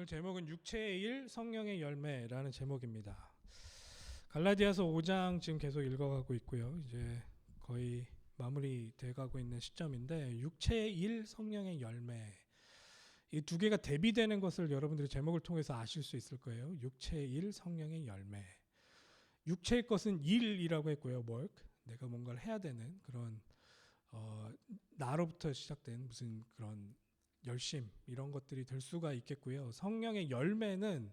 오늘 제목은 육체의 일, 성령의 열매라는 제목입니다. 갈라디아서 5장 지금 계속 읽어가고 있고요. 이제 거의 마무리돼 가고 있는 시점인데 육체의 일, 성령의 열매 이 두 개가 대비되는 것을 여러분들이 제목을 통해서 아실 수 있을 거예요. 육체의 일, 성령의 열매. 육체의 것은 일이라고 했고요. work. 내가 뭔가를 해야 되는 그런 나로부터 시작된 무슨 그런 열심 이런 것들이 될 수가 있겠고요. 성령의 열매는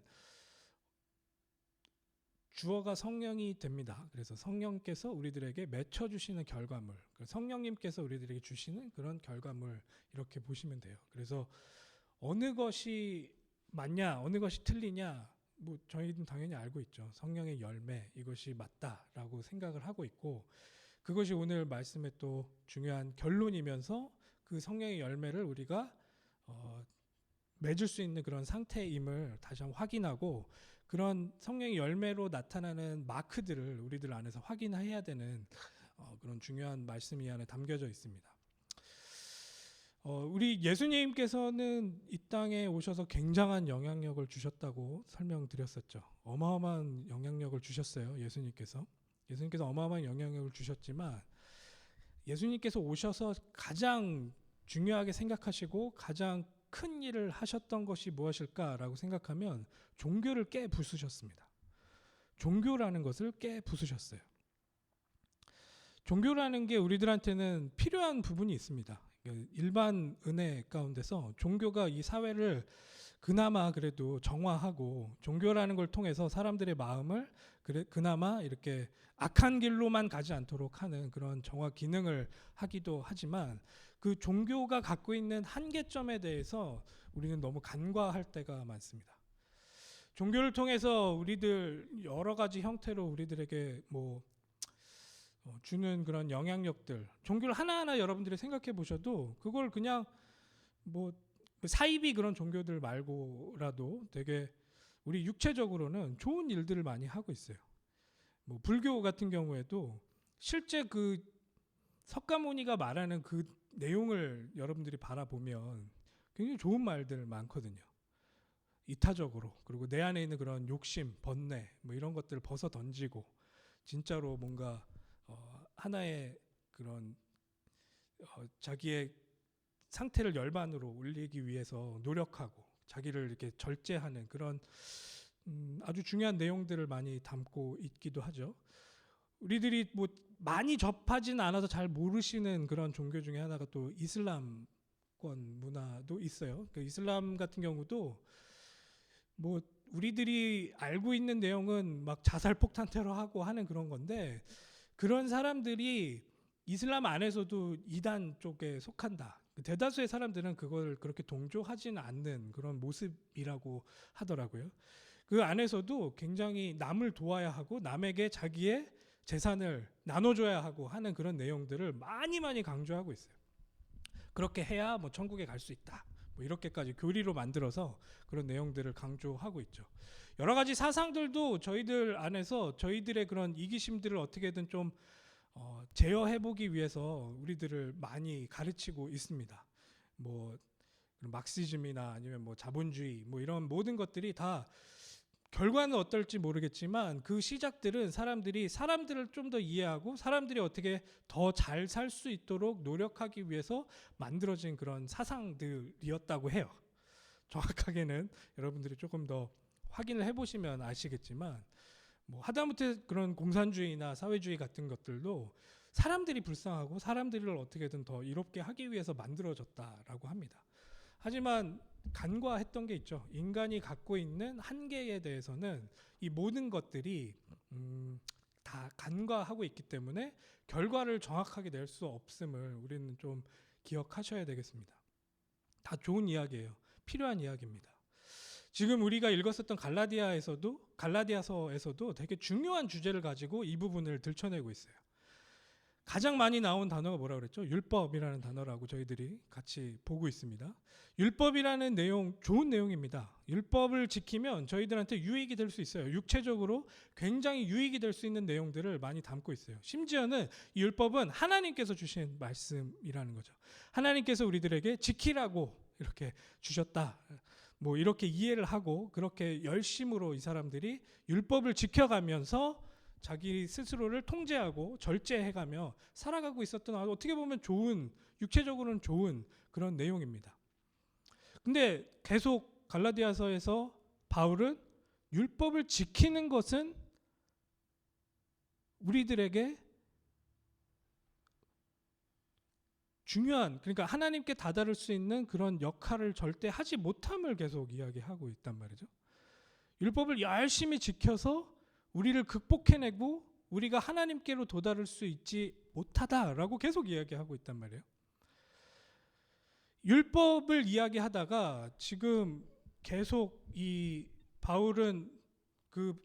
주어가 성령이 됩니다. 그래서 성령께서 우리들에게 맺혀주시는 결과물, 성령님께서 우리들에게 주시는 그런 결과물 이렇게 보시면 돼요. 그래서 어느 것이 맞냐, 어느 것이 틀리냐, 뭐 저희는 당연히 알고 있죠. 성령의 열매 이것이 맞다라고 생각을 하고 있고 그것이 오늘 말씀의 또 중요한 결론이면서 그 성령의 열매를 우리가 맺을 수 있는 그런 상태임을 다시 한번 확인하고 그런 성령의 열매로 나타나는 마크들을 우리들 안에서 확인해야 되는 그런 중요한 말씀이 안에 담겨져 있습니다. 우리 예수님께서는 이 땅에 오셔서 굉장한 영향력을 주셨다고 설명드렸었죠. 어마어마한 영향력을 주셨어요. 예수님께서 어마어마한 영향력을 주셨지만 예수님께서 오셔서 가장 중요하게 생각하시고 가장 큰 일을 하셨던 것이 무엇일까라고 생각하면 종교를 깨부수셨습니다. 종교라는 것을 깨부수셨어요. 종교라는 게 우리들한테는 필요한 부분이 있습니다. 일반 은혜 가운데서 종교가 이 사회를 그나마 그래도 정화하고 종교라는 걸 통해서 사람들의 마음을 그나마 이렇게 악한 길로만 가지 않도록 하는 그런 정화 기능을 하기도 하지만 그 종교가 갖고 있는 한계점에 대해서 우리는 너무 간과할 때가 많습니다. 종교를 통해서 우리들 여러 가지 형태로 우리들에게 주는 그런 영향력들, 종교를 하나하나 여러분들이 생각해 보셔도 그걸 그냥 사이비 그런 종교들 말고라도 되게 우리 육체적으로는 좋은 일들을 많이 하고 있어요. 불교 같은 경우에도 실제 그 석가모니가 말하는 그 내용을 여러분들이 바라보면 굉장히 좋은 말들 많거든요. 이타적으로 그리고 내 안에 있는 그런 욕심, 번뇌 이런 것들을 벗어 던지고 진짜로 뭔가 하나의 그런 자기의 상태를 열반으로 올리기 위해서 노력하고 자기를 이렇게 절제하는 그런 아주 중요한 내용들을 많이 담고 있기도 하죠. 우리들이 많이 접하진 않아서 잘 모르시는 그런 종교 중에 하나가 또 이슬람권 문화도 있어요. 그 이슬람 같은 경우도 우리들이 알고 있는 내용은 막 자살 폭탄 테러하고 하는 그런 건데 그런 사람들이 이슬람 안에서도 이단 쪽에 속한다. 대다수의 사람들은 그걸 그렇게 동조하지는 않는 그런 모습이라고 하더라고요. 그 안에서도 굉장히 남을 도와야 하고 남에게 자기의 재산을 나눠줘야 하고 하는 그런 내용들을 많이 강조하고 있어요. 그렇게 해야 천국에 갈 수 있다. 이렇게까지 교리로 만들어서 그런 내용들을 강조하고 있죠. 여러 가지 사상들도 저희들 안에서 저희들의 그런 이기심들을 어떻게든 좀 제어해보기 위해서 우리들을 많이 가르치고 있습니다. 막시즘이나 아니면 자본주의 이런 모든 것들이 다 결과는 어떨지 모르겠지만 그 시작들은 사람들을 좀 더 이해하고 사람들이 어떻게 더 잘 살 수 있도록 노력하기 위해서 만들어진 그런 사상들이었다고 해요. 정확하게는 여러분들이 조금 더 확인을 해보시면 아시겠지만 하다못해 그런 공산주의나 사회주의 같은 것들도 사람들이 불쌍하고 사람들을 어떻게든 더 이롭게 하기 위해서 만들어졌다라고 합니다. 하지만 간과했던 게 있죠. 인간이 갖고 있는 한계에 대해서는 이 모든 것들이 다 간과하고 있기 때문에 결과를 정확하게 낼 수 없음을 우리는 좀 기억하셔야 되겠습니다. 다 좋은 이야기예요. 필요한 이야기입니다. 지금 우리가 읽었었던 갈라디아서에서도 되게 중요한 주제를 가지고 이 부분을 들춰내고 있어요. 가장 많이 나온 단어가 뭐라고 그랬죠? 율법이라는 단어라고 저희들이 같이 보고 있습니다. 율법이라는 내용 좋은 내용입니다. 율법을 지키면 저희들한테 유익이 될 수 있어요. 육체적으로 굉장히 유익이 될 수 있는 내용들을 많이 담고 있어요. 심지어는 이 율법은 하나님께서 주신 말씀이라는 거죠. 하나님께서 우리들에게 지키라고 이렇게 주셨다. 뭐 이렇게 이해를 하고 그렇게 열심으로 이 사람들이 율법을 지켜가면서 자기 스스로를 통제하고 절제해가며 살아가고 있었던, 어떻게 보면 좋은, 육체적으로는 좋은 그런 내용입니다. 근데 계속 갈라디아서에서 바울은 율법을 지키는 것은 우리들에게 중요한, 그러니까 하나님께 다다를 수 있는 그런 역할을 절대 하지 못함을 계속 이야기하고 있단 말이죠. 율법을 열심히 지켜서 우리를 극복해내고 우리가 하나님께로 도달할 수 있지 못하다라고 계속 이야기하고 있단 말이에요. 율법을 이야기하다가 지금 계속 이 바울은 그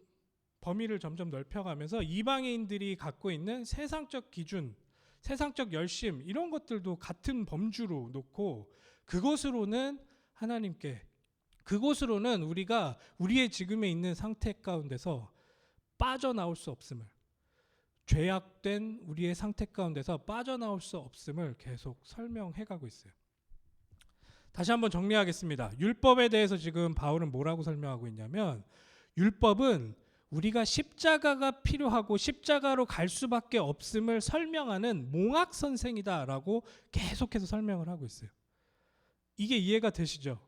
범위를 점점 넓혀가면서 이방인들이 갖고 있는 세상적 기준, 세상적 열심, 이런 것들도 같은 범주로 놓고 그것으로는 하나님께, 그것으로는 우리가 우리의 지금에 있는 상태 가운데서 빠져나올 수 없음을, 죄악된 우리의 상태 가운데서 빠져나올 수 없음을 계속 설명해가고 있어요. 다시 한번 정리하겠습니다. 율법에 대해서 지금 바울은 뭐라고 설명하고 있냐면, 율법은 우리가 십자가가 필요하고 십자가로 갈 수밖에 없음을 설명하는 몽학 선생이다라고 계속해서 설명을 하고 있어요. 이게 이해가 되시죠?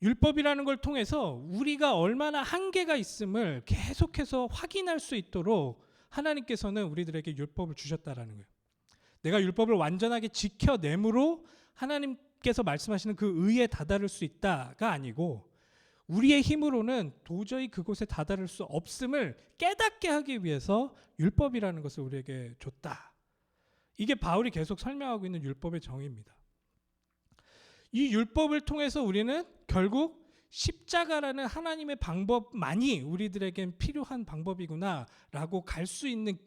율법이라는 걸 통해서 우리가 얼마나 한계가 있음을 계속해서 확인할 수 있도록 하나님께서는 우리들에게 율법을 주셨다라는 거예요. 내가 율법을 완전하게 지켜내므로 하나님께서 말씀하시는 그 의에 다다를 수 있다가 아니고, 우리의 힘으로는 도저히 그곳에 다다를 수 없음을 깨닫게 하기 위해서 율법이라는 것을 우리에게 줬다. 이게 바울이 계속 설명하고 있는 율법의 정의입니다. 이 율법을 통해서 우리는 결국 십자가라는 하나님의 방법만이 우리들에겐 필요한 방법이구나라고 갈 수 있는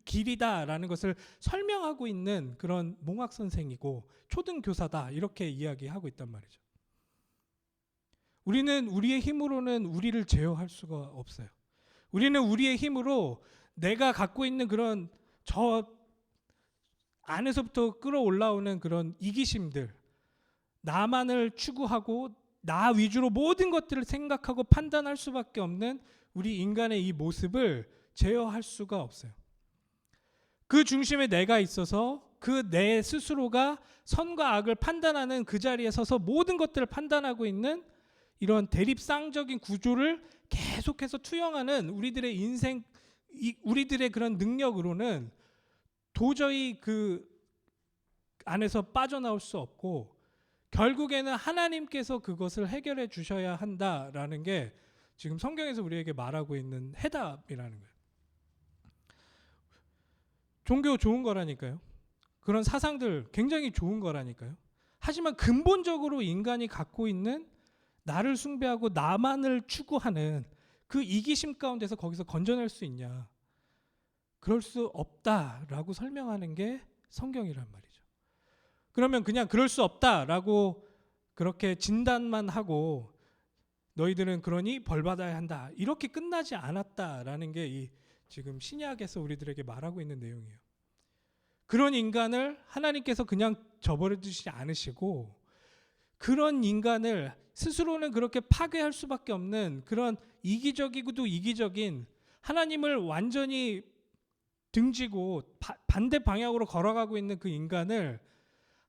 길이다라는 것을 설명하고 있는 그런 몽학 선생이고 초등교사다, 이렇게 이야기하고 있단 말이죠. 우리는 우리의 힘으로는 우리를 제어할 수가 없어요. 우리는 우리의 힘으로 내가 갖고 있는 그런 저 안에서부터 끌어올라오는 그런 이기심들, 나만을 추구하고 나 위주로 모든 것들을 생각하고 판단할 수밖에 없는 우리 인간의 이 모습을 제어할 수가 없어요. 그 중심에 내가 있어서 그 내 스스로가 선과 악을 판단하는 그 자리에 서서 모든 것들을 판단하고 있는 이런 대립상적인 구조를 계속해서 투영하는 우리들의 인생, 우리들의 그런 능력으로는 도저히 그 안에서 빠져나올 수 없고, 결국에는 하나님께서 그것을 해결해 주셔야 한다라는 게 지금 성경에서 우리에게 말하고 있는 해답이라는 거예요. 종교 좋은 거라니까요. 그런 사상들 굉장히 좋은 거라니까요. 하지만 근본적으로 인간이 갖고 있는 나를 숭배하고 나만을 추구하는 그 이기심 가운데서 거기서 건져낼 수 있냐? 그럴 수 없다라고 설명하는 게 성경이란 말이죠. 그러면 그냥 그럴 수 없다라고 그렇게 진단만 하고 너희들은 그러니 벌받아야 한다, 이렇게 끝나지 않았다라는 게 이 지금 신약에서 우리들에게 말하고 있는 내용이에요. 그런 인간을 하나님께서 그냥 저버려 두시지 않으시고, 그런 인간을 스스로는 그렇게 파괴할 수밖에 없는 그런 이기적이고도 이기적인, 하나님을 완전히 등지고 반대 방향으로 걸어가고 있는 그 인간을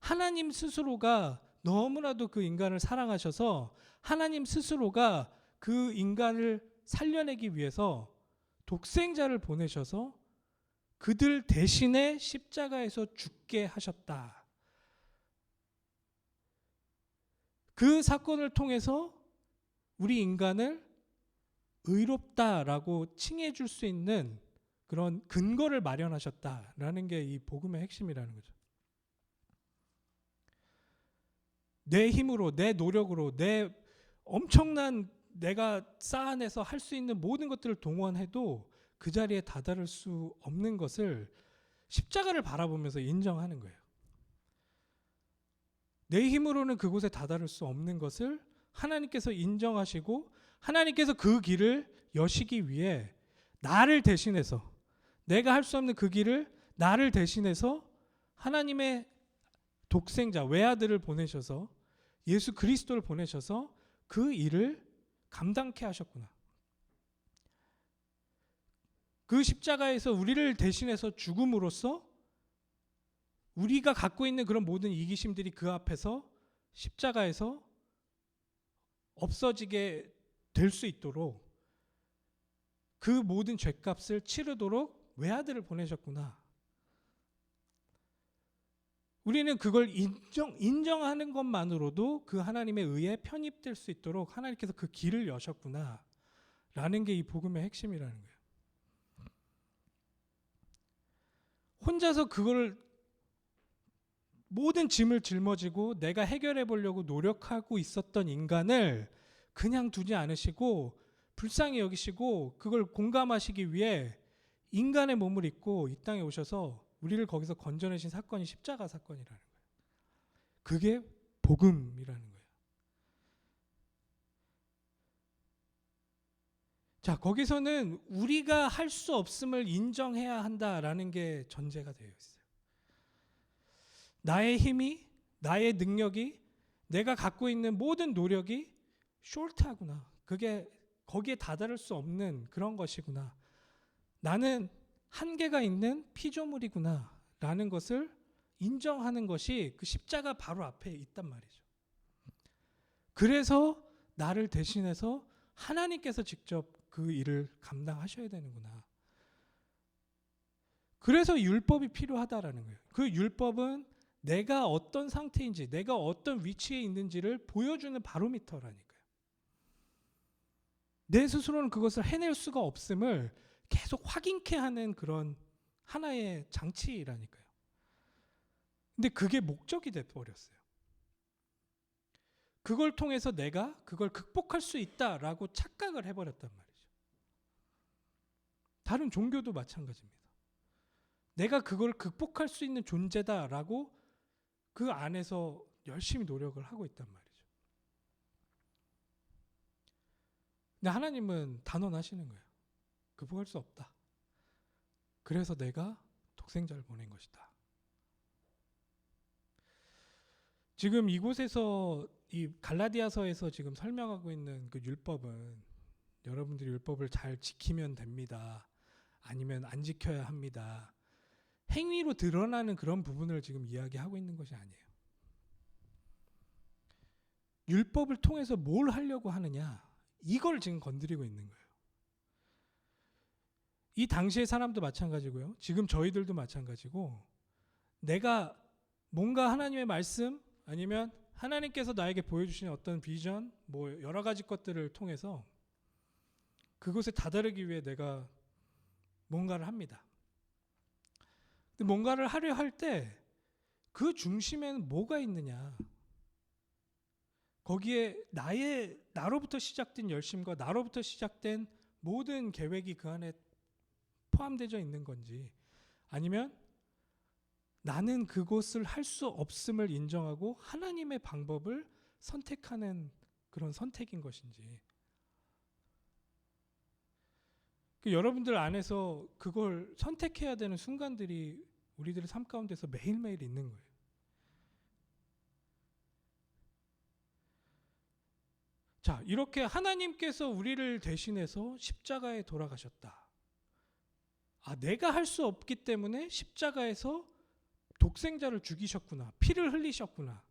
하나님 스스로가 너무나도 그 인간을 사랑하셔서 하나님 스스로가 그 인간을 살려내기 위해서 독생자를 보내셔서 그들 대신에 십자가에서 죽게 하셨다. 그 사건을 통해서 우리 인간을 의롭다라고 칭해 줄 수 있는 그런 근거를 마련하셨다라는 게 이 복음의 핵심이라는 거죠. 내 힘으로, 내 노력으로, 내 엄청난 내가 쌓아내서 할 수 있는 모든 것들을 동원해도 그 자리에 다다를 수 없는 것을 십자가를 바라보면서 인정하는 거예요. 내 힘으로는 그곳에 다다를 수 없는 것을 하나님께서 인정하시고 하나님께서 그 길을 여시기 위해 나를 대신해서, 내가 할 수 없는 그 길을 나를 대신해서 하나님의 독생자 외아들을 보내셔서, 예수 그리스도를 보내셔서 그 일을 감당케 하셨구나. 그 십자가에서 우리를 대신해서 죽음으로써 우리가 갖고 있는 그런 모든 이기심들이 그 앞에서 십자가에서 없어지게 될 수 있도록 그 모든 죄값을 치르도록 외아들을 보내셨구나. 우리는 그걸 인정하는 것만으로도 그 하나님의 의에 편입될 수 있도록 하나님께서 그 길을 여셨구나 라는 게 이 복음의 핵심이라는 거예요. 혼자서 그걸 모든 짐을 짊어지고 내가 해결해 보려고 노력하고 있었던 인간을 그냥 두지 않으시고 불쌍히 여기시고 그걸 공감하시기 위해 인간의 몸을 입고 이 땅에 오셔서 우리를 거기서 건져내신 사건이 십자가 사건이라는 거예요. 그게 복음이라는 거예요. 자, 거기서는 우리가 할 수 없음을 인정해야 한다라는 게 전제가 되어 있어요. 나의 힘이, 나의 능력이, 내가 갖고 있는 모든 노력이 숄트하구나. 그게 거기에 다다를 수 없는 그런 것이구나. 나는 한계가 있는 피조물이구나 라는 것을 인정하는 것이 그 십자가 바로 앞에 있단 말이죠. 그래서 나를 대신해서 하나님께서 직접 그 일을 감당하셔야 되는구나. 그래서 율법이 필요하다라는 거예요. 그 율법은 내가 어떤 상태인지, 내가 어떤 위치에 있는지를 보여주는 바로미터라니까요. 내 스스로는 그것을 해낼 수가 없음을 계속 확인케 하는 그런 하나의 장치라니까요. 근데 그게 목적이 돼버렸어요. 그걸 통해서 내가 그걸 극복할 수 있다라고 착각을 해버렸단 말이죠. 다른 종교도 마찬가지입니다. 내가 그걸 극복할 수 있는 존재다라고 그 안에서 열심히 노력을 하고 있단 말이죠. 근데 하나님은 단언하시는 거예요. 극복할 수 없다. 그래서 내가 독생자를 보낸 것이다. 지금 이곳에서 이 갈라디아서에서 지금 설명하고 있는 그 율법은 여러분들이 율법을 잘 지키면 됩니다. 아니면 안 지켜야 합니다. 행위로 드러나는 그런 부분을 지금 이야기하고 있는 것이 아니에요. 율법을 통해서 뭘 하려고 하느냐, 이걸 지금 건드리고 있는 거예요. 이 당시의 사람도 마찬가지고요. 지금 저희들도 마찬가지고, 내가 뭔가 하나님의 말씀 아니면 하나님께서 나에게 보여주신 어떤 비전, 뭐 여러 가지 것들을 통해서 그것에 다다르기 위해 내가 뭔가를 합니다. 근데 뭔가를 하려 할 때 그 중심에는 뭐가 있느냐? 거기에 나로부터 시작된 열심과 나로부터 시작된 모든 계획이 그 안에 포함되어 있는 건지, 아니면 나는 그것을 할 수 없음을 인정하고 하나님의 방법을 선택하는 그런 선택인 것인지, 여러분들 안에서 그걸 선택해야 되는 순간들이 우리들의 삶 가운데서 매일매일 있는 거예요. 자, 이렇게 하나님께서 우리를 대신해서 십자가에 돌아가셨다. 아, 내가 할 수 없기 때문에 십자가에서 독생자를 죽이셨구나. 피를 흘리셨구나.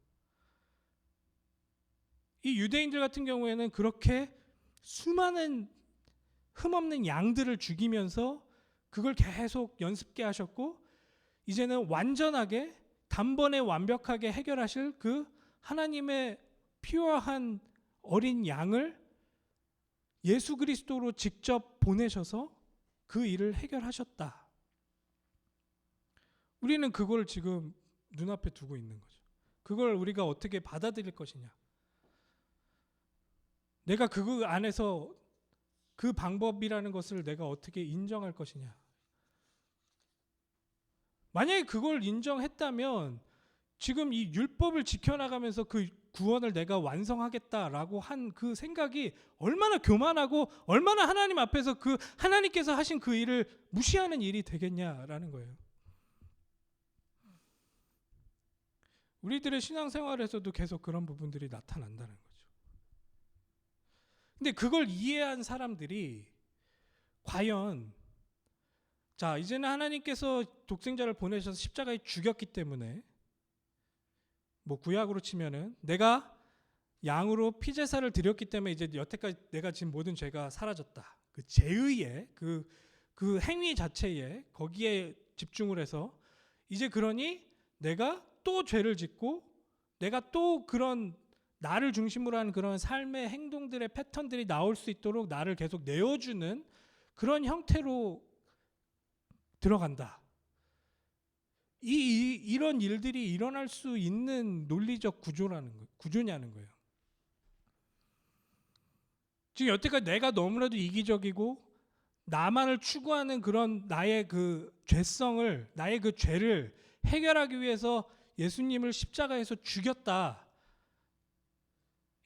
이 유대인들 같은 경우에는 그렇게 수많은 흠없는 양들을 죽이면서 그걸 계속 연습케 하셨고, 이제는 완전하게 단번에 완벽하게 해결하실 그 하나님의 피어한 어린 양을 예수 그리스도로 직접 보내셔서 그 일을 해결하셨다. 우리는 그걸 지금 눈앞에 두고 있는 거죠. 그걸 우리가 어떻게 받아들일 것이냐. 내가 그 안에서 그 방법이라는 것을 내가 어떻게 인정할 것이냐. 만약에 그걸 인정했다면 지금 이 율법을 지켜나가면서 그 구원을 내가 완성하겠다라고 한 그 생각이 얼마나 교만하고 얼마나 하나님 앞에서 그 하나님께서 하신 그 일을 무시하는 일이 되겠냐라는 거예요. 우리들의 신앙생활에서도 계속 그런 부분들이 나타난다는 거죠. 근데 그걸 이해한 사람들이 과연 자, 이제는 하나님께서 독생자를 보내셔서 십자가에 죽였기 때문에 뭐 구약으로 치면은 내가 양으로 피제사를 드렸기 때문에 이제 여태까지 내가 지은 모든 죄가 사라졌다. 그 죄의에 그 행위 자체에 거기에 집중을 해서 이제 그러니 내가 또 죄를 짓고 내가 또 그런 나를 중심으로 하는 그런 삶의 행동들의 패턴들이 나올 수 있도록 나를 계속 내어주는 그런 형태로 들어간다. 이런 일들이 일어날 수 있는 논리적 구조냐는 거예요. 지금 여태까지 내가 너무나도 이기적이고 나만을 추구하는 그런 나의 그 죄성을, 나의 그 죄를 해결하기 위해서 예수님을 십자가에서 죽였다.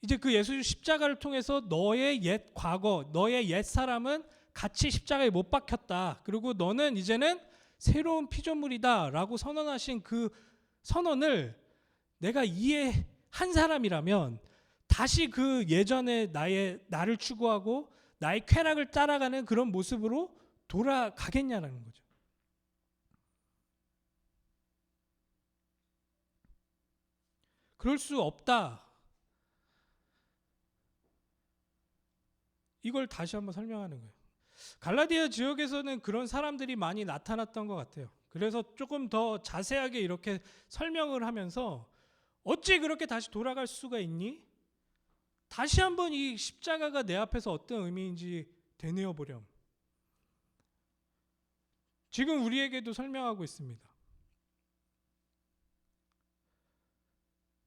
이제 그 예수 십자가를 통해서 너의 옛 과거, 너의 옛 사람은 같이 십자가에 못 박혔다. 그리고 너는 이제는 새로운 피조물이다라고 선언하신 그 선언을 내가 이해한 사람이라면 다시 그 예전에 나를 추구하고 나의 쾌락을 따라가는 그런 모습으로 돌아가겠냐라는 거죠. 그럴 수 없다. 이걸 다시 한번 설명하는 거예요. 갈라디아 지역에서는 그런 사람들이 많이 나타났던 것 같아요. 그래서 조금 더 자세하게 이렇게 설명을 하면서 어찌 그렇게 다시 돌아갈 수가 있니? 다시 한번 이 십자가가 내 앞에서 어떤 의미인지 되뇌어 보렴. 지금 우리에게도 설명하고 있습니다.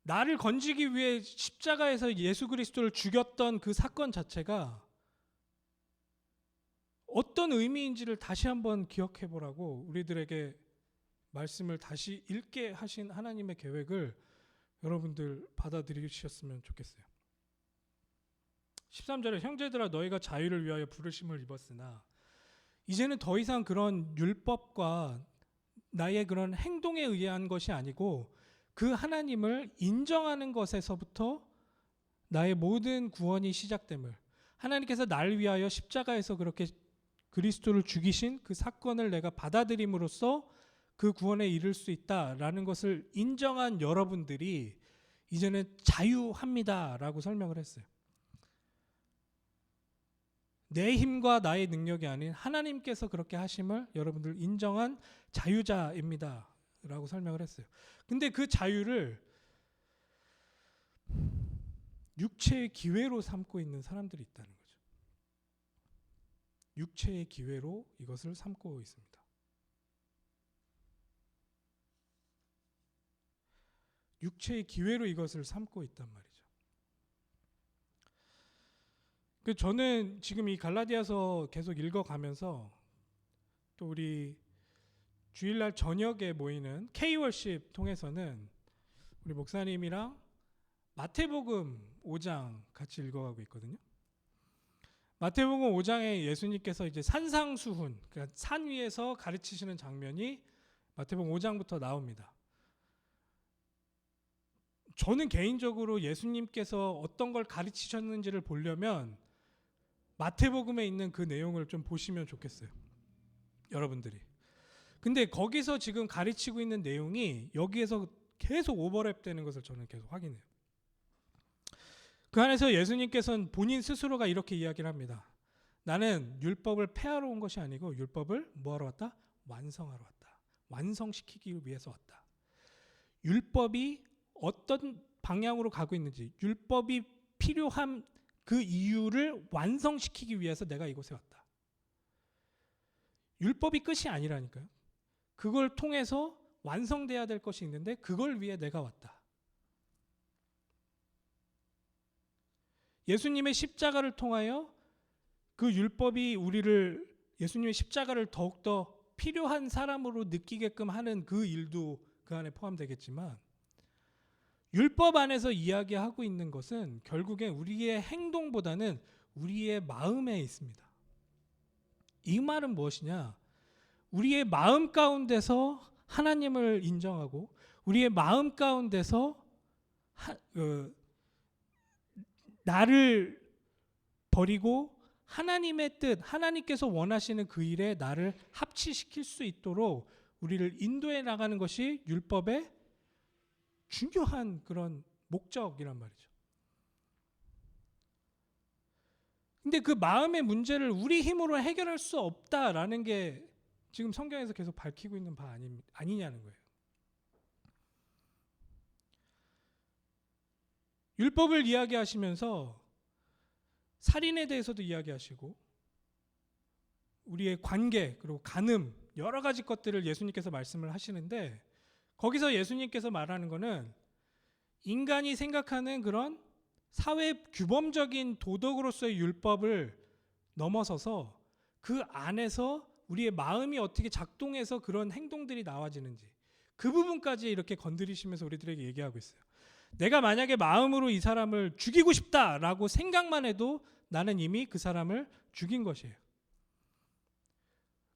나를 건지기 위해 십자가에서 예수 그리스도를 죽였던 그 사건 자체가 어떤 의미인지를 다시 한번 기억해 보라고 우리들에게 말씀을 다시 읽게 하신 하나님의 계획을 여러분들 받아들이셨으면 좋겠어요. 13절에 형제들아 너희가 자유를 위하여 부르심을 입었으나 이제는 더 이상 그런 율법과 나의 그런 행동에 의한 것이 아니고 그 하나님을 인정하는 것에서부터 나의 모든 구원이 시작됨을, 하나님께서 나를 위하여 십자가에서 그렇게 그리스도를 죽이신 그 사건을 내가 받아들임으로써 그 구원에 이를 수 있다라는 것을 인정한 여러분들이 이제는 자유합니다라고 설명을 했어요. 내 힘과 나의 능력이 아닌 하나님께서 그렇게 하심을 여러분들 인정한 자유자입니다 라고 설명을 했어요. 근데 그 자유를 육체의 기회로 삼고 있는 사람들이 있다는 거죠. 육체의 기회로 이것을 삼고 있습니다. 육체의 기회로 이것을 삼고 있단 말이죠. 저는 지금 이 갈라디아서 계속 읽어가면서 또 우리 주일날 저녁에 모이는 K-월십 통해서는 우리 목사님이랑 마태복음 5장 같이 읽어가고 있거든요. 마태복음 5장에 예수님께서 이제 산상수훈, 그러니까 산 위에서 가르치시는 장면이 마태복음 5장부터 나옵니다. 저는 개인적으로 예수님께서 어떤 걸 가르치셨는지를 보려면 마태복음에 있는 그 내용을 좀 보시면 좋겠어요. 여러분들이. 근데 거기서 지금 가르치고 있는 내용이 여기에서 계속 오버랩 되는 것을 저는 계속 확인해요. 그 안에서 예수님께서는 본인 스스로가 이렇게 이야기를 합니다. 나는 율법을 폐하러 온 것이 아니고 율법을 뭐하러 왔다? 완성하러 왔다. 완성시키기 위해서 왔다. 율법이 어떤 방향으로 가고 있는지, 율법이 필요한 그 이유를 완성시키기 위해서 내가 이곳에 왔다. 율법이 끝이 아니라니까요. 그걸 통해서 완성돼야 될 것이 있는데 그걸 위해 내가 왔다. 예수님의 십자가를 통하여 그 율법이 우리를 예수님의 십자가를 더욱더 필요한 사람으로 느끼게끔 하는 그 일도 그 안에 포함되겠지만 율법 안에서 이야기하고 있는 것은 결국엔 우리의 행동보다는 우리의 마음에 있습니다. 이 말은 무엇이냐? 우리의 마음 가운데서 하나님을 인정하고 우리의 마음 가운데서 나를 버리고 하나님의 뜻, 하나님께서 원하시는 그 일에 나를 합치시킬 수 있도록 우리를 인도해 나가는 것이 율법의 중요한 그런 목적이란 말이죠. 근데 그 마음의 문제를 우리 힘으로 해결할 수 없다라는 게 지금 성경에서 계속 밝히고 있는 바 아니냐는 거예요. 율법을 이야기하시면서 살인에 대해서도 이야기하시고 우리의 관계 그리고 간음 여러 가지 것들을 예수님께서 말씀을 하시는데 거기서 예수님께서 말하는 거는 인간이 생각하는 그런 사회 규범적인 도덕으로서의 율법을 넘어서서 그 안에서 우리의 마음이 어떻게 작동해서 그런 행동들이 나와지는지 그 부분까지 이렇게 건드리시면서 우리들에게 얘기하고 있어요. 내가 만약에 마음으로 이 사람을 죽이고 싶다라고 생각만 해도 나는 이미 그 사람을 죽인 것이에요.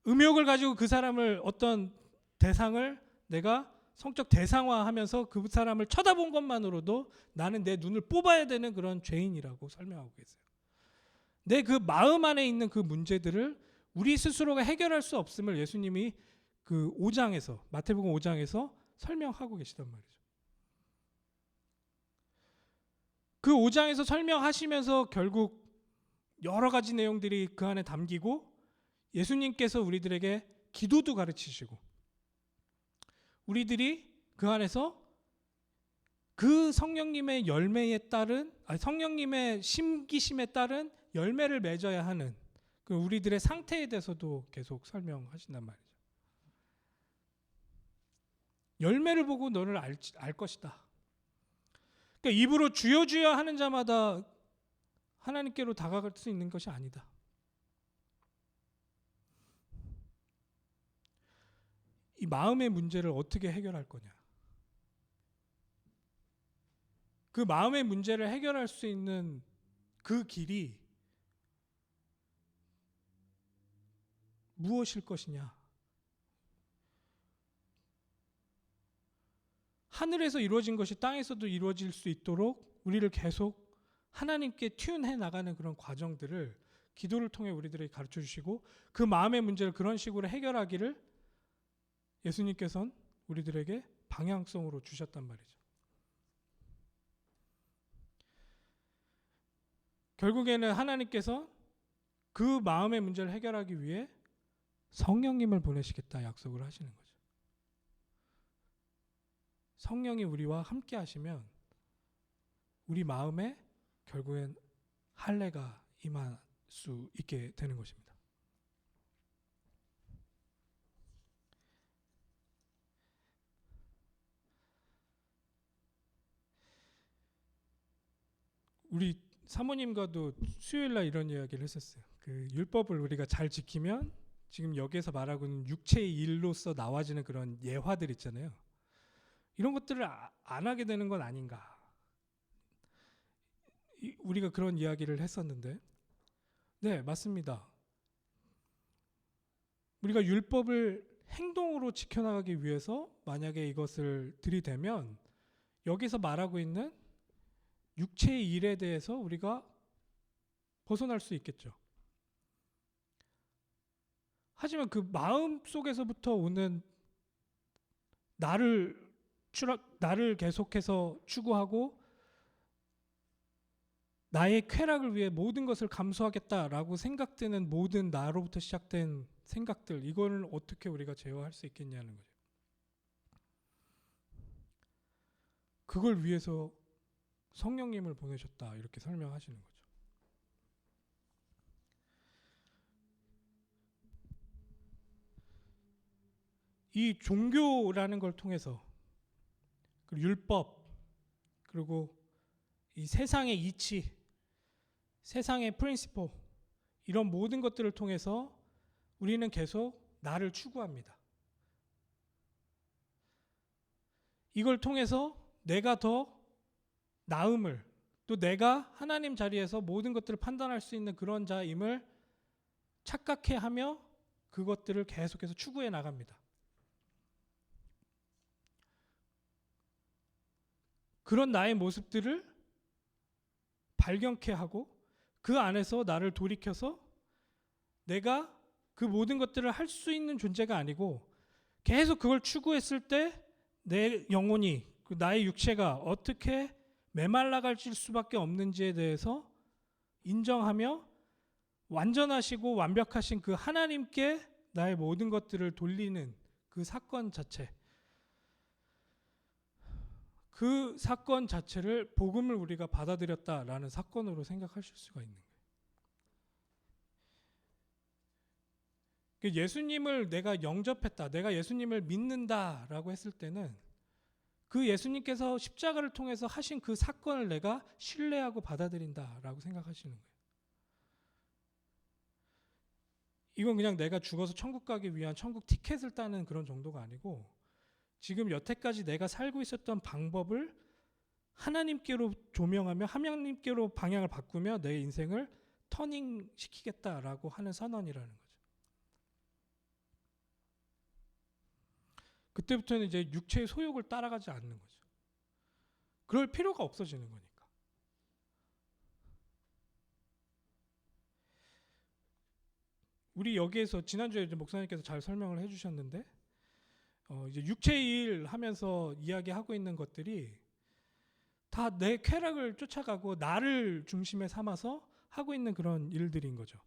음욕을 가지고 그 사람을 어떤 대상을 내가 성적 대상화하면서 그 사람을 쳐다본 것만으로도 나는 내 눈을 뽑아야 되는 그런 죄인이라고 설명하고 계세요. 내 그 마음 안에 있는 그 문제들을 우리 스스로가 해결할 수 없음을 예수님이 그 5장에서 마태복음 5장에서 설명하고 계시단 말이죠. 그 5장에서 설명하시면서 결국 여러 가지 내용들이 그 안에 담기고 예수님께서 우리들에게 기도도 가르치시고 우리들이 그 안에서 그 성령님의 열매에 따른 성령님의 심기심에 따른 열매를 맺어야 하는 그 우리들의 상태에 대해서도 계속 설명하신단 말이죠. 열매를 보고 너를 알 것이다. 그러니까 입으로 주여 주여 하는 자마다 하나님께로 다가갈 수 있는 것이 아니다. 이 마음의 문제를 어떻게 해결할 거냐? 그 마음의 문제를 해결할 수 있는 그 길이 무엇일 것이냐? 하늘에서 이루어진 것이 땅에서도 이루어질 수 있도록 우리를 계속 하나님께 튠해 나가는 그런 과정들을 기도를 통해 우리들에게 가르쳐 주시고 그 마음의 문제를 그런 식으로 해결하기를 예수님께서는 우리들에게 방향성으로 주셨단 말이죠. 결국에는 하나님께서 그 마음의 문제를 해결하기 위해 성령님을 보내시겠다 약속을 하시는 거죠. 성령이 우리와 함께 하시면 우리 마음에 결국엔 할례가 임할 수 있게 되는 것입니다. 우리 사모님과도 수요일날 이런 이야기를 했었어요. 그 율법을 우리가 잘 지키면 지금 여기에서 말하고 있는 육체의 일로서 나와지는 그런 예화들 있잖아요. 이런 것들을 안 하게 되는 건 아닌가. 우리가 그런 이야기를 했었는데 네, 맞습니다. 우리가 율법을 행동으로 지켜나가기 위해서 만약에 이것을 들이대면 여기서 말하고 있는 육체의 일에 대해서 우리가 벗어날 수 있겠죠. 하지만 그 마음 속에서부터 오는 나를 계속해서 추구하고 나의 쾌락을 위해 모든 것을 감수하겠다라고 생각되는 모든 나로부터 시작된 생각들, 이거를 어떻게 우리가 제어할 수 있겠냐는 거죠. 그걸 위해서 성령님을 보내셨다 이렇게 설명하시는 거죠. 이 종교라는 걸 통해서 그리고 율법 그리고 이 세상의 이치, 세상의 프린시플 이런 모든 것들을 통해서 우리는 계속 나를 추구합니다. 이걸 통해서 내가 더 나음을 또 내가 하나님 자리에서 모든 것들을 판단할 수 있는 그런 자임을 착각해하며 그것들을 계속해서 추구해 나갑니다. 그런 나의 모습들을 발견케 하고 그 안에서 나를 돌이켜서 내가 그 모든 것들을 할 수 있는 존재가 아니고 계속 그걸 추구했을 때 내 영혼이 나의 육체가 어떻게 메말라갈 수밖에 없는지에 대해서 인정하며 완전하시고 완벽하신 그 하나님께 나의 모든 것들을 돌리는 그 사건 자체, 그 사건 자체를 복음을 우리가 받아들였다라는 사건으로 생각하실 수가 있는 거예요. 예수님을 내가 영접했다, 내가 예수님을 믿는다라고 했을 때는 그 예수님께서 십자가를 통해서 하신 그 사건을 내가 신뢰하고 받아들인다라고 생각하시는 거예요. 이건 그냥 내가 죽어서 천국 가기 위한 천국 티켓을 따는 그런 정도가 아니고 지금 여태까지 내가 살고 있었던 방법을 하나님께로 조명하며 하나님께로 방향을 바꾸며 내 인생을 터닝 시키겠다라고 하는 선언이라는 거죠. 그때부터는 이제 육체의 소욕을 따라가지 않는 거죠. 그럴 필요가 없어지는 거니까. 우리 여기에서 지난주에 이제 목사님께서 잘 설명을 해주셨는데 이제 육체의 일 하면서 이야기하고 있는 것들이 다 내 쾌락을 쫓아가고 나를 중심에 삼아서 하고 있는 그런 일들인 거죠.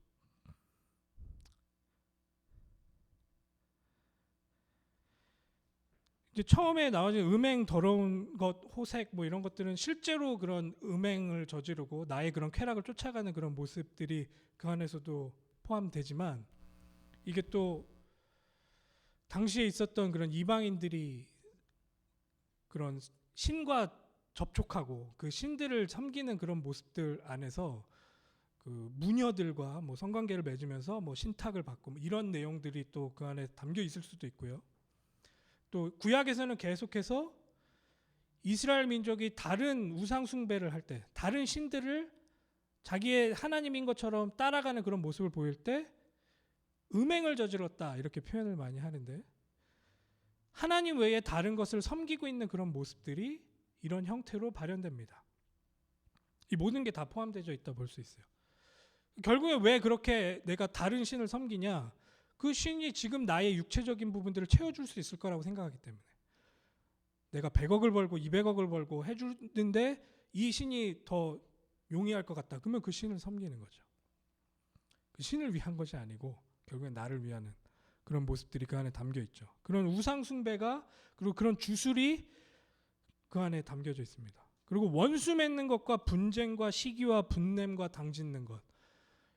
이제 처음에 나와진 음행, 더러운 것, 호색 뭐 이런 것들은 실제로 그런 음행을 저지르고 나의 그런 쾌락을 쫓아가는 그런 모습들이 그 안에서도 포함되지만 이게 또 당시에 있었던 그런 이방인들이 그런 신과 접촉하고 그 신들을 섬기는 그런 모습들 안에서 그 무녀들과 뭐 성관계를 맺으면서 뭐 신탁을 받고 뭐 이런 내용들이 또 그 안에 담겨 있을 수도 있고요. 또 구약에서는 계속해서 이스라엘 민족이 다른 우상 숭배를 할 때, 다른 신들을 자기의 하나님인 것처럼 따라가는 그런 모습을 보일 때 음행을 저질렀다 이렇게 표현을 많이 하는데 하나님 외에 다른 것을 섬기고 있는 그런 모습들이 이런 형태로 발현됩니다. 이 모든 게 다 포함되어 있다 볼 수 있어요. 결국에 왜 그렇게 내가 다른 신을 섬기냐? 그 신이 지금 나의 육체적인 부분들을 채워줄 수 있을 거라고 생각하기 때문에 내가 100억을 벌고 200억을 벌고 해주는데 이 신이 더 용이할 것 같다. 그러면 그 신을 섬기는 거죠. 그 신을 위한 것이 아니고 결국엔 나를 위하는 그런 모습들이 그 안에 담겨 있죠. 그런 우상 숭배가 그리고 그런 주술이 그 안에 담겨져 있습니다. 그리고 원수 맺는 것과 분쟁과 시기와 분냄과 당짓는 것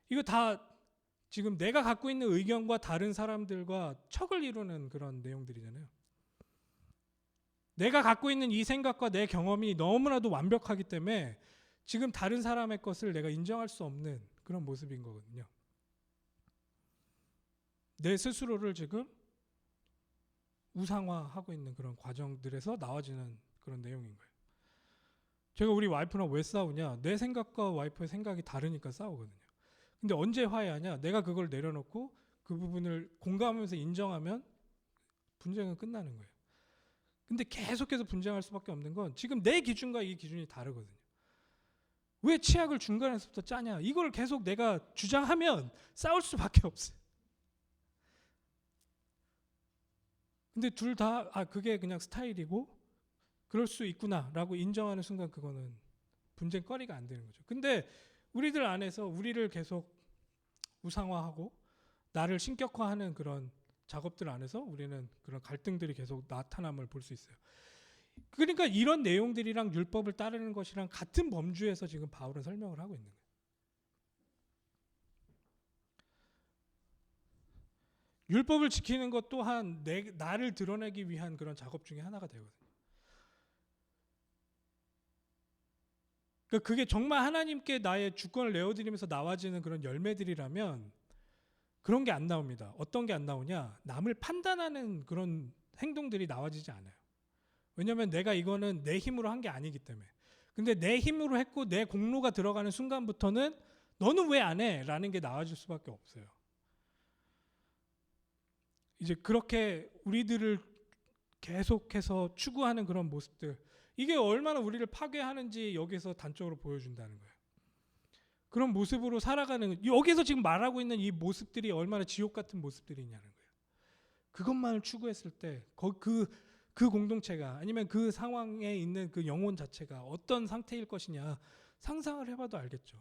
이거 다 지금 내가 갖고 있는 의견과 다른 사람들과 척을 이루는 그런 내용들이잖아요. 내가 갖고 있는 이 생각과 내 경험이 너무나도 완벽하기 때문에 지금 다른 사람의 것을 내가 인정할 수 없는 그런 모습인 거거든요. 내 스스로를 지금 우상화하고 있는 그런 과정들에서 나와지는 그런 내용인 거예요. 제가 우리 와이프랑 왜 싸우냐? 내 생각과 와이프의 생각이 다르니까 싸우거든요. 근데 언제 화해하냐? 내가 그걸 내려놓고 그 부분을 공감하면서 인정하면 분쟁은 끝나는 거예요. 근데 계속해서 분쟁할 수밖에 없는 건 지금 내 기준과 이 기준이 다르거든요. 왜 치약을 중간에서부터 짜냐? 이걸 계속 내가 주장하면 싸울 수밖에 없어요. 근데 둘 다 그게 그냥 스타일이고 그럴 수 있구나라고 인정하는 순간 그거는 분쟁거리가 안 되는 거죠. 근데 우리들 안에서 우리를 계속 우상화하고 나를 신격화하는 그런 작업들 안에서 우리는 그런 갈등들이 계속 나타남을 볼 수 있어요. 그러니까 이런 내용들이랑 율법을 따르는 것이랑 같은 범주에서 지금 바울은 설명을 하고 있는 거예요. 율법을 지키는 것 또한 나를 드러내기 위한 그런 작업 중에 하나가 되거든요. 그러니까 그게 정말 하나님께 나의 주권을 내어드리면서 나와지는 그런 열매들이라면 그런 게 안 나옵니다. 어떤 게 안 나오냐? 남을 판단하는 그런 행동들이 나와지지 않아요. 왜냐하면 내가 이거는 내 힘으로 한 게 아니기 때문에. 근데 내 힘으로 했고 내 공로가 들어가는 순간부터는 너는 왜 안 해? 라는 게 나와질 수밖에 없어요. 이제 그렇게 우리들을 계속해서 추구하는 그런 모습들 이게 얼마나 우리를 파괴하는지 여기서 단적으로 보여준다는 거예요. 그런 모습으로 살아가는, 여기서 지금 말하고 있는 이 모습들이 얼마나 지옥 같은 모습들이냐는 거예요. 그것만을 추구했을 때 그 공동체가, 아니면 그 상황에 있는 그 영혼 자체가 어떤 상태일 것이냐 상상을 해봐도 알겠죠.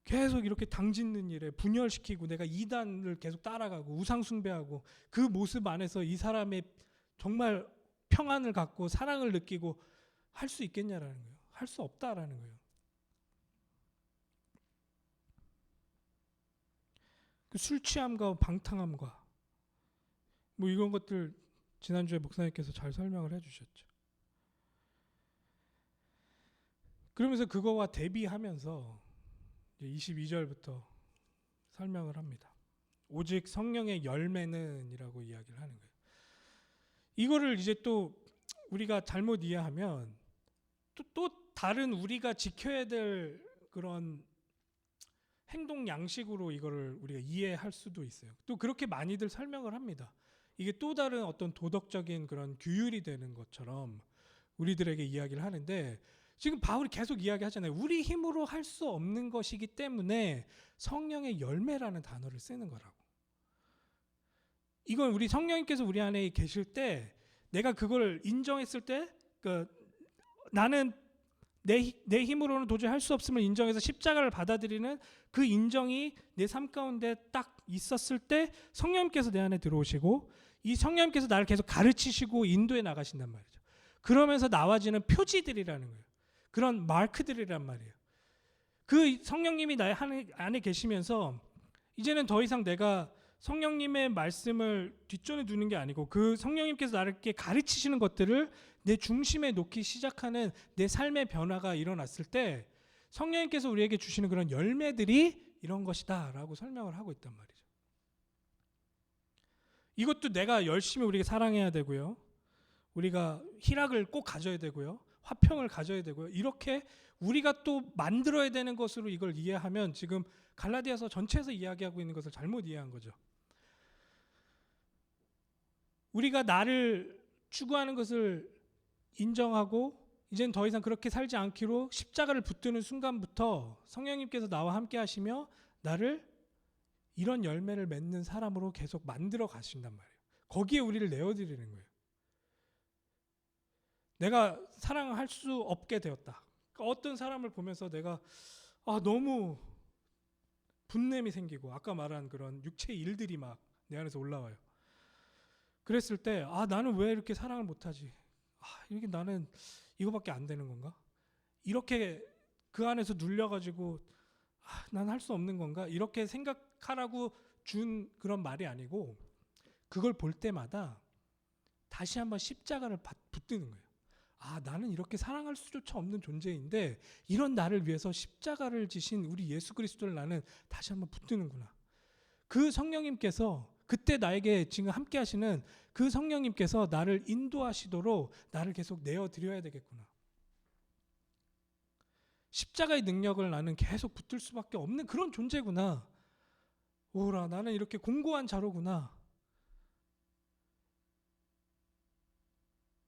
계속 이렇게 당짓는 일에 분열시키고 내가 이단을 계속 따라가고 우상 숭배하고, 그 모습 안에서 이 사람의 정말 평안을 갖고 사랑을 느끼고 할 수 있겠냐라는 거예요. 할 수 없다라는 거예요. 그 술 취함과 방탕함과 뭐 이런 것들 지난주에 목사님께서 잘 설명을 해주셨죠. 그러면서 그거와 대비하면서 22절부터 설명을 합니다. 오직 성령의 열매는 이라고 이야기를 하는 거예요. 이거를 이제 또 우리가 잘못 이해하면 또 다른 우리가 지켜야 될 그런 행동 양식으로 이거를 우리가 이해할 수도 있어요. 또 그렇게 많이들 설명을 합니다. 이게 또 다른 어떤 도덕적인 그런 규율이 되는 것처럼 우리들에게 이야기를 하는데, 지금 바울이 계속 이야기하잖아요. 우리 힘으로 할 수 없는 것이기 때문에 성령의 열매라는 단어를 쓰는 거라고. 이건 우리 성령님께서 우리 안에 계실 때, 내가 그걸 인정했을 때, 나는 내 힘으로는 도저히 할 수 없음을 인정해서 십자가를 받아들이는 그 인정이 내 삶 가운데 딱 있었을 때 성령님께서 내 안에 들어오시고, 이 성령님께서 나를 계속 가르치시고 인도해 나가신단 말이죠. 그러면서 나와지는 표지들이라는 거예요. 그런 마크들이란 말이에요. 그 성령님이 나의 안에 계시면서 이제는 더 이상 내가 성령님의 말씀을 뒷전에 두는 게 아니고, 그 성령님께서 나를 이렇게 가르치시는 것들을 내 중심에 놓기 시작하는 내 삶의 변화가 일어났을 때 성령님께서 우리에게 주시는 그런 열매들이 이런 것이다 라고 설명을 하고 있단 말이죠. 이것도 내가 열심히 우리가 사랑해야 되고요, 우리가 희락을 꼭 가져야 되고요, 화평을 가져야 되고요, 이렇게 우리가 또 만들어야 되는 것으로 이걸 이해하면 지금 갈라디아서 전체에서 이야기하고 있는 것을 잘못 이해한 거죠. 우리가 나를 추구하는 것을 인정하고 이젠 더 이상 그렇게 살지 않기로 십자가를 붙드는 순간부터 성령님께서 나와 함께 하시며 나를 이런 열매를 맺는 사람으로 계속 만들어 가신단 말이에요. 거기에 우리를 내어드리는 거예요. 내가 사랑할 수 없게 되었다. 그러니까 어떤 사람을 보면서 내가 너무 분냄이 생기고, 아까 말한 그런 육체의 일들이 막 내 안에서 올라와요. 그랬을 때 나는 왜 이렇게 사랑을 못하지? 이게 나는 이거밖에 안 되는 건가? 이렇게 그 안에서 눌려가지고 난 할 수 없는 건가? 이렇게 생각하라고 준 그런 말이 아니고, 그걸 볼 때마다 다시 한번 십자가를 붙드는 거예요. 나는 이렇게 사랑할 수조차 없는 존재인데 이런 나를 위해서 십자가를 지신 우리 예수 그리스도를 나는 다시 한번 붙드는구나. 그 성령님께서 그때 나에게 지금 함께 하시는 그 성령님께서 나를 인도하시도록 나를 계속 내어드려야 되겠구나. 십자가의 능력을 나는 계속 붙들 수밖에 없는 그런 존재구나. 오라, 나는 이렇게 공고한 자로구나.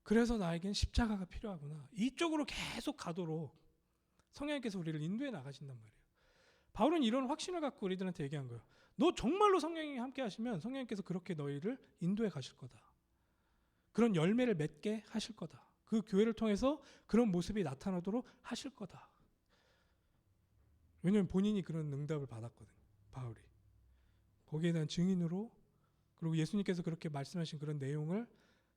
그래서 나에겐 십자가가 필요하구나. 이쪽으로 계속 가도록 성령님께서 우리를 인도해 나가신단 말이에요. 바울은 이런 확신을 갖고 우리들한테 얘기한 거예요. 너 정말로 성령님이 함께 하시면 성령님께서 그렇게 너희를 인도해 가실 거다. 그런 열매를 맺게 하실 거다. 그 교회를 통해서 그런 모습이 나타나도록 하실 거다. 왜냐하면 본인이 그런 응답을 받았거든요. 바울이. 거기에 대한 증인으로, 그리고 예수님께서 그렇게 말씀하신 그런 내용을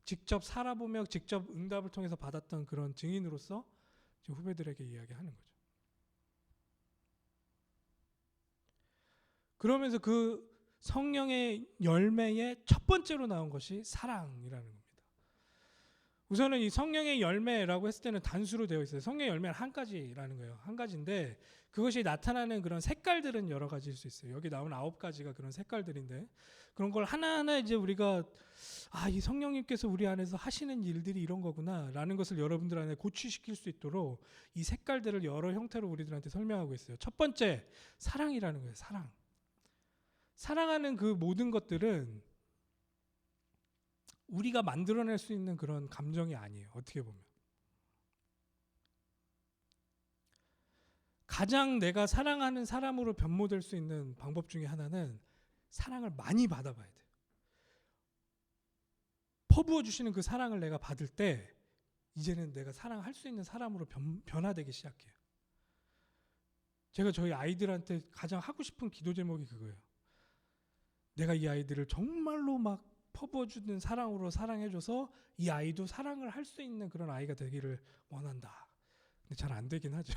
직접 살아보며 직접 응답을 통해서 받았던 그런 증인으로서 지금 후배들에게 이야기하는 거죠. 그러면서 그 성령의 열매의 첫 번째로 나온 것이 사랑이라는 겁니다. 우선은 이 성령의 열매라고 했을 때는 단수로 되어 있어요. 성령의 열매는 한 가지라는 거예요. 한 가지인데 그것이 나타나는 그런 색깔들은 여러 가지일 수 있어요. 여기 나온 9가지가 그런 색깔들인데, 그런 걸 하나하나 이제 우리가 이 성령님께서 우리 안에서 하시는 일들이 이런 거구나라는 것을 여러분들 안에 고취시킬 수 있도록 이 색깔들을 여러 형태로 우리들한테 설명하고 있어요. 첫 번째, 사랑이라는 거예요. 사랑. 사랑하는 그 모든 것들은 우리가 만들어낼 수 있는 그런 감정이 아니에요. 어떻게 보면 가장 내가 사랑하는 사람으로 변모될 수 있는 방법 중에 하나는 사랑을 많이 받아봐야 돼요. 퍼부어 주시는 그 사랑을 내가 받을 때 이제는 내가 사랑할 수 있는 사람으로 변화되기 시작해요. 제가 저희 아이들한테 가장 하고 싶은 기도 제목이 그거예요. 내가 이 아이들을 정말로 막 퍼부어주는 사랑으로 사랑해줘서 이 아이도 사랑을 할 수 있는 그런 아이가 되기를 원한다. 근데 잘 안 되긴 하죠.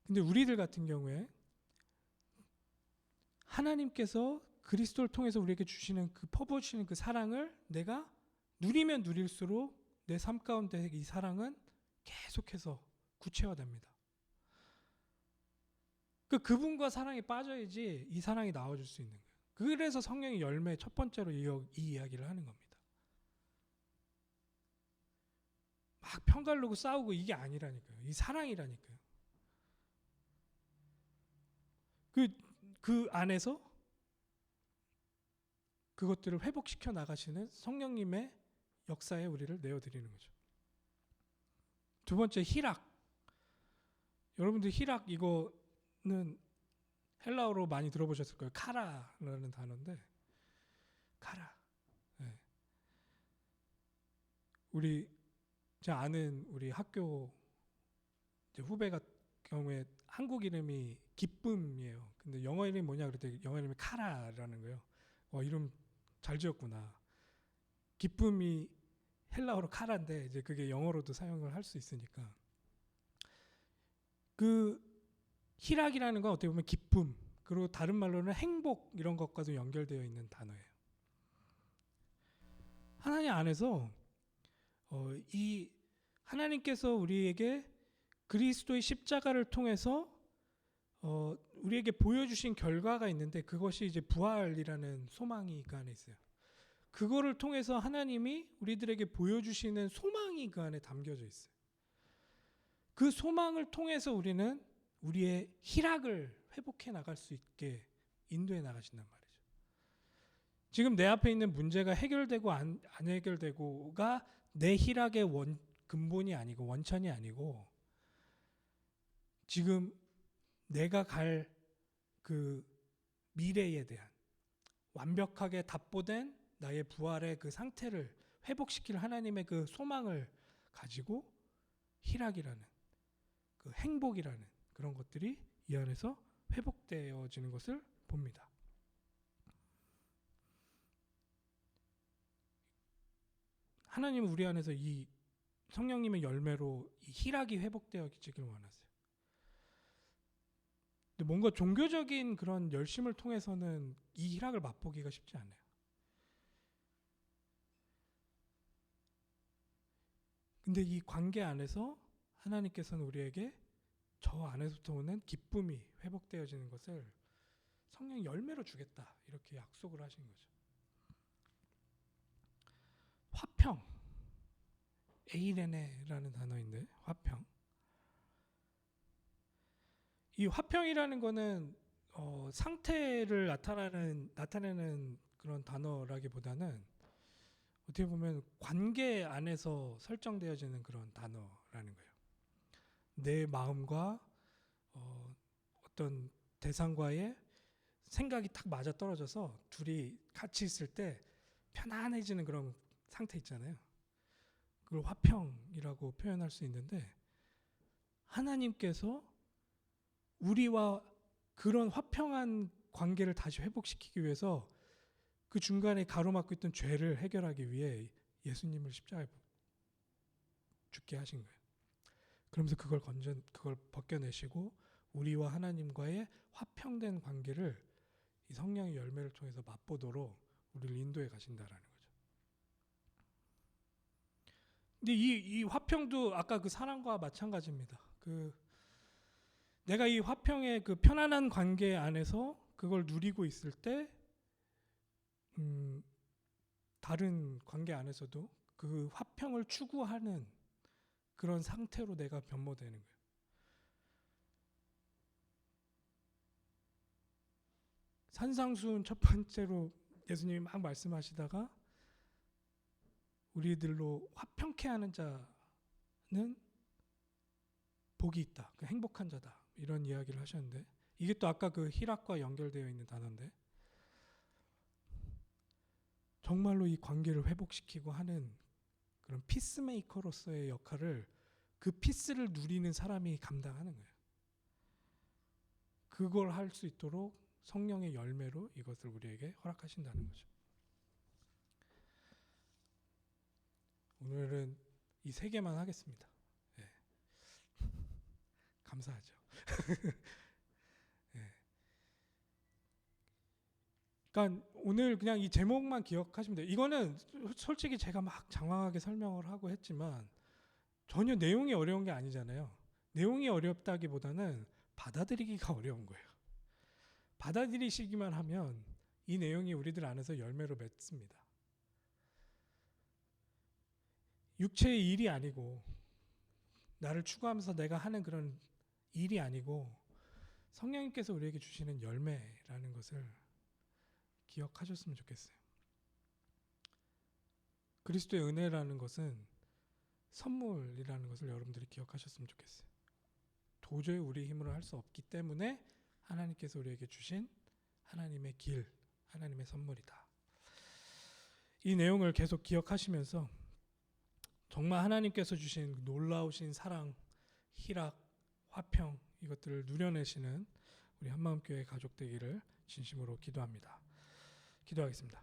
근데 우리들 같은 경우에 하나님께서 그리스도를 통해서 우리에게 주시는 그 퍼부어주시는 그 사랑을 내가 누리면 누릴수록 내 삶 가운데 이 사랑은 계속해서 구체화됩니다. 그분과 사랑에 빠져야지 이 사랑이 나와줄 수 있는 거예요. 그래서 성령의 열매 첫 번째로 이 이야기를 하는 겁니다. 막 편가르고 싸우고 이게 아니라니까요. 이 사랑이라니까요. 그 안에서 그것들을 회복시켜 나가시는 성령님의 역사에 우리를 내어드리는 거죠. 두 번째, 희락. 여러분들 희락 이거는 헬라어로 많이 들어보셨을 거예요. 카라라는 단어인데, 카라. 네. 제가 아는 우리 학교 후배 같은 경우에 한국 이름이 기쁨이에요. 근데 영어 이름이 뭐냐 그랬더니 영어 이름이 카라라는 거예요. 이름 잘 지었구나. 기쁨이 헬라어로 카라인데 이제 그게 영어로도 사용을 할 수 있으니까. 그 희락이라는 건 어떻게 보면 기쁨, 그리고 다른 말로는 행복 이런 것과도 연결되어 있는 단어예요. 하나님 안에서 이 하나님께서 우리에게 그리스도의 십자가를 통해서 우리에게 보여주신 결과가 있는데 그것이 이제 부활이라는 소망이 그 안에 있어요. 그거를 통해서 하나님이 우리들에게 보여주시는 소망이 그 안에 담겨져 있어요. 그 소망을 통해서 우리는 우리의 희락을 회복해 나갈 수 있게 인도해 나가신단 말이죠. 지금 내 앞에 있는 문제가 해결되고 안 해결되고가 내 희락의 근본이 아니고 원천이 아니고 지금 내가 갈 그 미래에 대한 완벽하게 답보된 나의 부활의 그 상태를 회복시킬 하나님의 그 소망을 가지고 희락이라는 그 행복이라는 그런 것들이 이 안에서 회복되어지는 것을 봅니다. 하나님은 우리 안에서 이 성령님의 열매로 이 희락이 회복되어지길 원하세요. 근데 뭔가 종교적인 그런 열심을 통해서는 이 희락을 맛보기가 쉽지 않아요. 근데 이 관계 안에서 하나님께서는 우리에게 저 안에서부터 오는 기쁨이 회복되어지는 것을 성령의 열매로 주겠다 이렇게 약속을 하신 거죠. 화평, 에이레네라는 단어인데 화평. 이 화평이라는 거는 상태를 나타내는 그런 단어라기보다는 어떻게 보면 관계 안에서 설정되어지는 그런 단어라는 거예요. 내 마음과 어떤 대상과의 생각이 딱 맞아 떨어져서 둘이 같이 있을 때 편안해지는 그런 상태 있잖아요. 그걸 화평이라고 표현할 수 있는데 하나님께서 우리와 그런 화평한 관계를 다시 회복시키기 위해서 그 중간에 가로막고 있던 죄를 해결하기 위해 예수님을 십자가에 죽게 하신 거예요. 그러면서 그걸 벗겨내시고 우리와 하나님과의 화평된 관계를 이 성령의 열매를 통해서 맛보도록 우리를 인도해 가신다라는 거죠. 근데 이 화평도 아까 그 사랑과 마찬가지입니다. 내가 이 화평의 그 편안한 관계 안에서 그걸 누리고 있을 때 다른 관계 안에서도 그 화평을 추구하는 그런 상태로 내가 변모되는 거예요. 산상수훈 첫 번째로 예수님이 막 말씀하시다가 우리들로 화평케 하는 자는 복이 있다. 그 행복한 자다. 이런 이야기를 하셨는데 이게 또 아까 그 희락과 연결되어 있는 단어인데 정말로 이 관계를 회복시키고 하는 그런 피스메이커로서의 역할을 그 피스를 누리는 사람이 감당하는 거예요. 그걸 할 수 있도록 성령의 열매로 이것을 우리에게 허락하신다는 거죠. 오늘은 이 세 개만 하겠습니다. 네. 감사하죠. 네. 그러니까 오늘 그냥 이 제목만 기억하시면 돼요. 이거는 솔직히 제가 막 장황하게 설명을 하고 했지만 전혀 내용이 어려운 게 아니잖아요. 내용이 어렵다기보다는 받아들이기가 어려운 거예요. 받아들이시기만 하면 이 내용이 우리들 안에서 열매로 맺습니다. 육체의 일이 아니고 나를 추구하면서 내가 하는 그런 일이 아니고 성령님께서 우리에게 주시는 열매라는 것을 기억하셨으면 좋겠어요. 그리스도의 은혜라는 것은 선물이라는 것을 여러분들이 기억하셨으면 좋겠어요. 도저히 우리 힘으로 할 수 없기 때문에 하나님께서 우리에게 주신 하나님의 길, 하나님의 선물이다. 이 내용을 계속 기억하시면서 정말 하나님께서 주신 놀라우신 사랑, 희락, 화평 이것들을 누려내시는 우리 한마음교회 가족 되기를 진심으로 기도합니다. 기도하겠습니다.